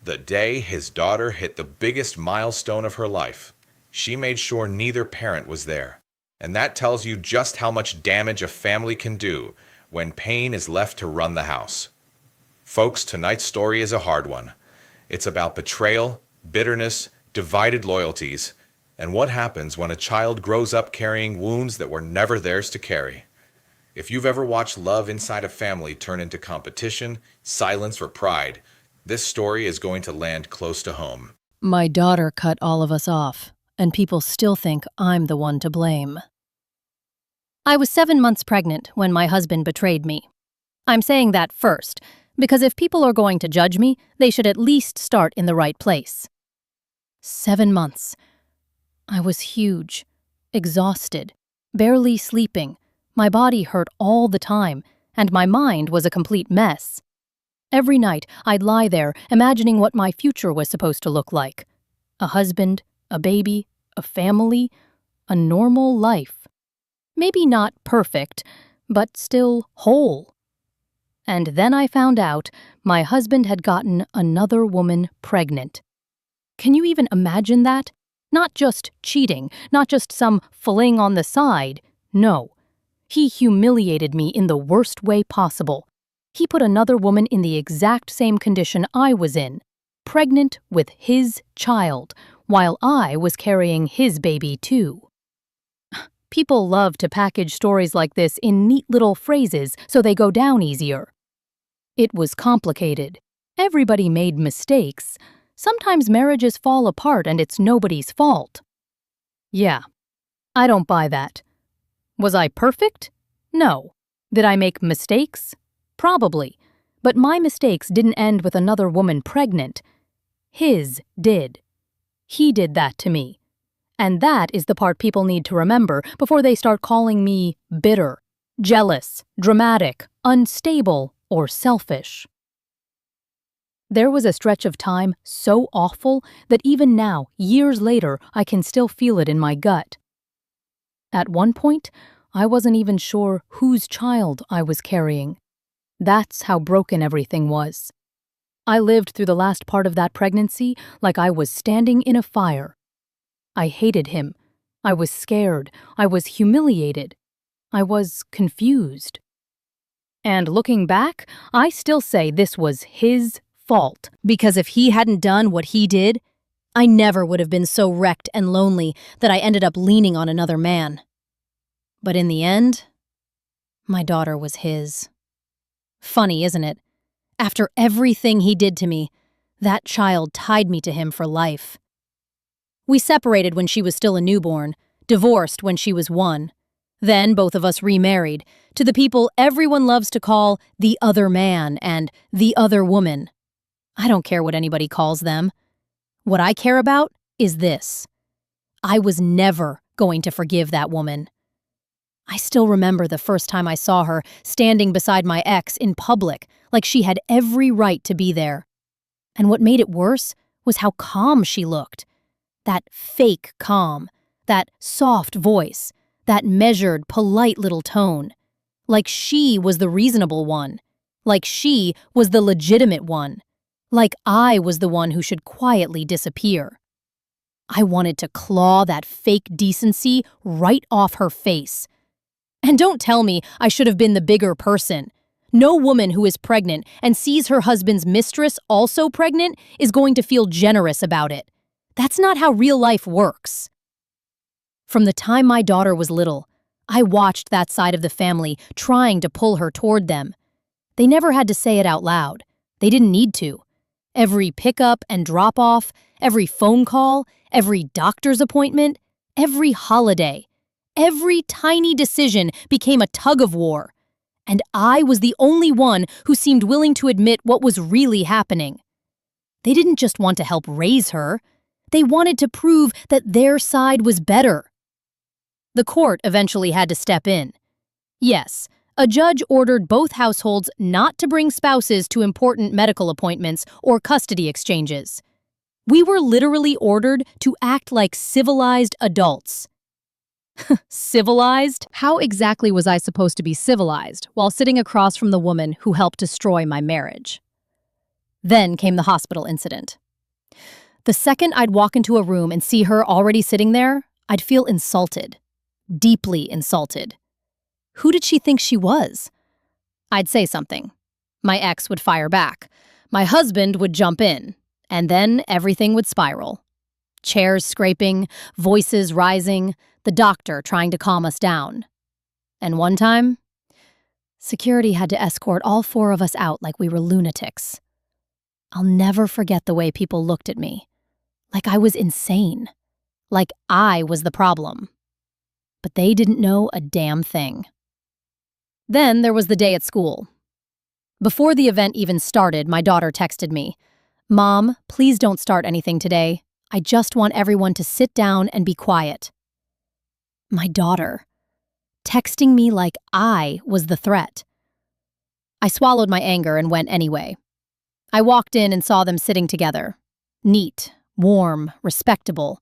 The day his daughter hit the biggest milestone of her life, she made sure neither parent was there. And that tells you just how much damage a family can do when pain is left to run the house. Folks, tonight's story is a hard one. It's about betrayal, bitterness, divided loyalties, and what happens when a child grows up carrying wounds that were never theirs to carry. If you've ever watched love inside a family turn into competition, silence, or pride, this story is going to land close to home. My daughter cut all of us off, and people still think I'm the one to blame. I was 7 months pregnant when my husband betrayed me. I'm saying that first, because if people are going to judge me, they should at least start in the right place. 7 months. I was huge, exhausted, barely sleeping. My body hurt all the time, and my mind was a complete mess. Every night, I'd lie there, imagining what my future was supposed to look like. A husband, a baby, a family, a normal life. Maybe not perfect, but still whole. And then I found out my husband had gotten another woman pregnant. Can you even imagine that? Not just cheating, not just some fling on the side. No. He humiliated me in the worst way possible. He put another woman in the exact same condition I was in, pregnant with his child, while I was carrying his baby too. People love to package stories like this in neat little phrases so they go down easier. It was complicated. Everybody made mistakes. Sometimes marriages fall apart and it's nobody's fault. Yeah, I don't buy that. Was I perfect? No. Did I make mistakes? Probably. But my mistakes didn't end with another woman pregnant. His did. He did that to me. And that is the part people need to remember before they start calling me bitter, jealous, dramatic, unstable, or selfish. There was a stretch of time so awful that even now, years later, I can still feel it in my gut. At one point, I wasn't even sure whose child I was carrying. That's how broken everything was. I lived through the last part of that pregnancy like I was standing in a fire. I hated him. I was scared. I was humiliated. I was confused. And looking back, I still say this was his fault, because if he hadn't done what he did, I never would have been so wrecked and lonely that I ended up leaning on another man. But in the end, my daughter was his. Funny, isn't it? After everything he did to me, that child tied me to him for life. We separated when she was still a newborn, divorced when she was 1. Then both of us remarried to the people everyone loves to call the other man and the other woman. I don't care what anybody calls them. What I care about is this. I was never going to forgive that woman. I still remember the first time I saw her standing beside my ex in public, like she had every right to be there. And what made it worse was how calm she looked. That fake calm, that soft voice, that measured, polite little tone. Like she was the reasonable one. Like she was the legitimate one. Like I was the one who should quietly disappear. I wanted to claw that fake decency right off her face. And don't tell me I should have been the bigger person. No woman who is pregnant and sees her husband's mistress also pregnant is going to feel generous about it. That's not how real life works. From the time my daughter was little, I watched that side of the family trying to pull her toward them. They never had to say it out loud. They didn't need to. Every pickup and drop-off, every phone call, every doctor's appointment, every holiday, every tiny decision became a tug-of-war. And I was the only one who seemed willing to admit what was really happening. They didn't just want to help raise her. They wanted to prove that their side was better. The court eventually had to step in. Yes, a judge ordered both households not to bring spouses to important medical appointments or custody exchanges. We were literally ordered to act like civilized adults. Civilized? How exactly was I supposed to be civilized while sitting across from the woman who helped destroy my marriage? Then came the hospital incident. The second I'd walk into a room and see her already sitting there, I'd feel insulted. Deeply insulted. Who did she think she was? I'd say something. My ex would fire back. My husband would jump in. And then everything would spiral. Chairs scraping, voices rising, the doctor trying to calm us down. And one time, security had to escort all four of us out like we were lunatics. I'll never forget the way people looked at me. Like I was insane. Like I was the problem. But they didn't know a damn thing. Then there was the day at school. Before the event even started, my daughter texted me, "Mom, please don't start anything today. I just want everyone to sit down and be quiet." My daughter, texting me like I was the threat. I swallowed my anger and went anyway. I walked in and saw them sitting together. Neat, warm, respectable.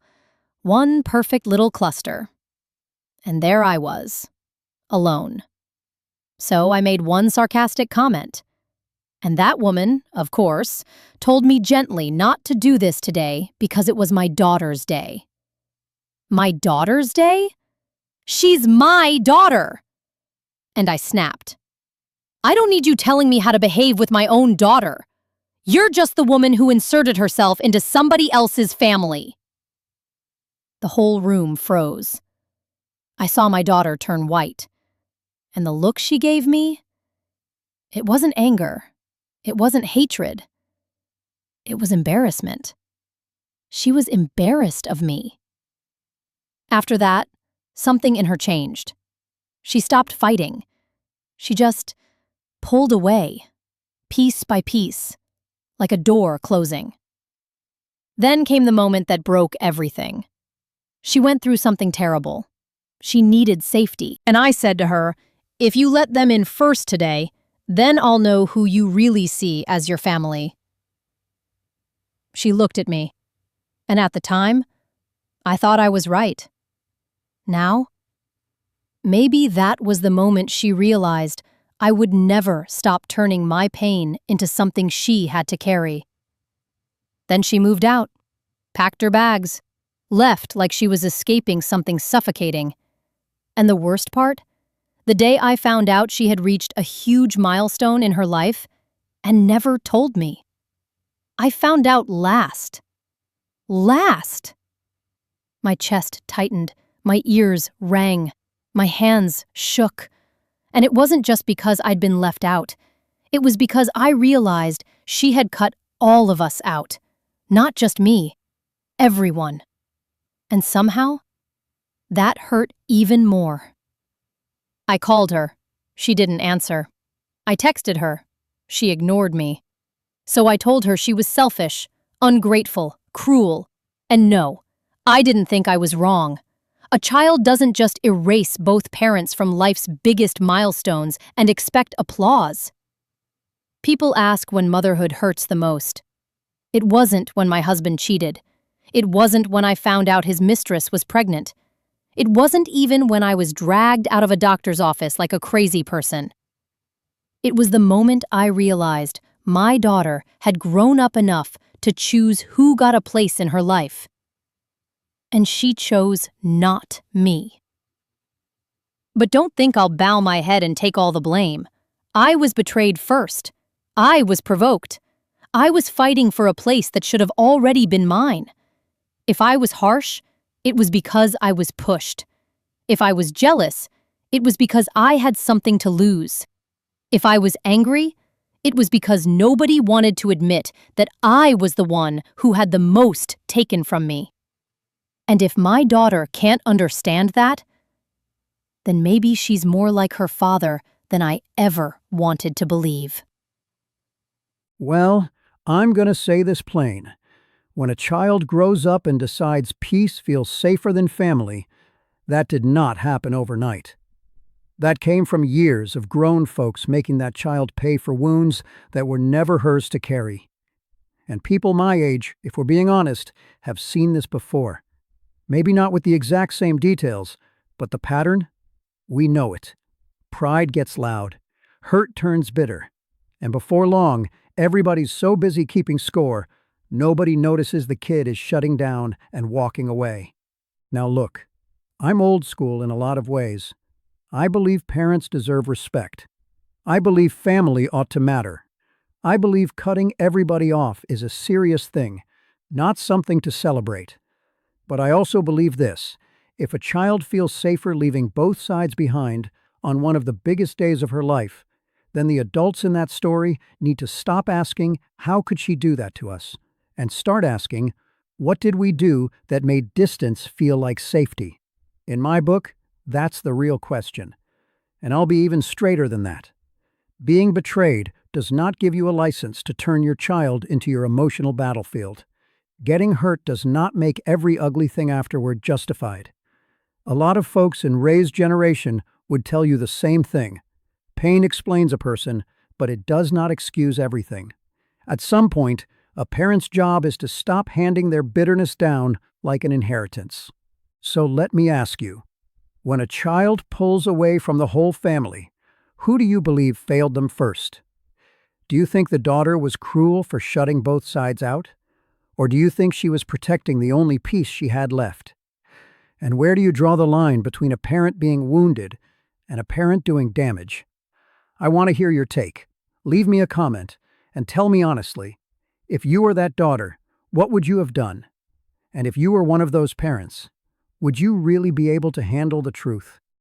One perfect little cluster. And there I was, alone. So I made one sarcastic comment. And that woman, of course, told me gently not to do this today because it was my daughter's day. My daughter's day? She's my daughter! And I snapped. I don't need you telling me how to behave with my own daughter. You're just the woman who inserted herself into somebody else's family. The whole room froze. I saw my daughter turn white. And the look she gave me? It wasn't anger. It wasn't hatred. It was embarrassment. She was embarrassed of me. After that, something in her changed. She stopped fighting. She just pulled away, piece by piece, like a door closing. Then came the moment that broke everything. She went through something terrible. She needed safety. And I said to her, "If you let them in first today, then I'll know who you really see as your family." She looked at me, and at the time, I thought I was right. Now, maybe that was the moment she realized I would never stop turning my pain into something she had to carry. Then she moved out, packed her bags, left like she was escaping something suffocating. And the worst part? The day I found out she had reached a huge milestone in her life and never told me. I found out last. Last! My chest tightened, my ears rang, my hands shook. And it wasn't just because I'd been left out. It was because I realized she had cut all of us out. Not just me. Everyone. And somehow, that hurt even more. I called her. She didn't answer. I texted her. She ignored me. So I told her she was selfish, ungrateful, cruel. And no, I didn't think I was wrong. A child doesn't just erase both parents from life's biggest milestones and expect applause. People ask when motherhood hurts the most. It wasn't when my husband cheated. It wasn't when I found out his mistress was pregnant. It wasn't even when I was dragged out of a doctor's office like a crazy person. It was the moment I realized my daughter had grown up enough to choose who got a place in her life. And she chose not me. But don't think I'll bow my head and take all the blame. I was betrayed first. I was provoked. I was fighting for a place that should have already been mine. If I was harsh, it was because I was pushed. If I was jealous, it was because I had something to lose. If I was angry, it was because nobody wanted to admit that I was the one who had the most taken from me. And if my daughter can't understand that, then maybe she's more like her father than I ever wanted to believe. Well, I'm going to say this plain. When a child grows up and decides peace feels safer than family, that did not happen overnight. That came from years of grown folks making that child pay for wounds that were never hers to carry. And people my age, if we're being honest, have seen this before. Maybe not with the exact same details, but the pattern? We know it. Pride gets loud. Hurt turns bitter. And before long, everybody's so busy keeping score, Nobody notices the kid is shutting down and walking away. Now look, I'm old school in a lot of ways. I believe parents deserve respect. I believe family ought to matter. I believe cutting everybody off is a serious thing, not something to celebrate. But I also believe this: if a child feels safer leaving both sides behind on one of the biggest days of her life, then the adults in that story need to stop asking, "How could she do that to us?" and start asking, "What did we do that made distance feel like safety?" In my book, that's the real question. And I'll be even straighter than that. Being betrayed does not give you a license to turn your child into your emotional battlefield. Getting hurt does not make every ugly thing afterward justified. A lot of folks in Ray's generation would tell you the same thing. Pain explains a person, but it does not excuse everything. At some point, a parent's job is to stop handing their bitterness down like an inheritance. So let me ask you, when a child pulls away from the whole family, who do you believe failed them first? Do you think the daughter was cruel for shutting both sides out? Or do you think she was protecting the only piece she had left? And where do you draw the line between a parent being wounded and a parent doing damage? I want to hear your take. Leave me a comment and tell me honestly, if you were that daughter, what would you have done? And if you were one of those parents, would you really be able to handle the truth?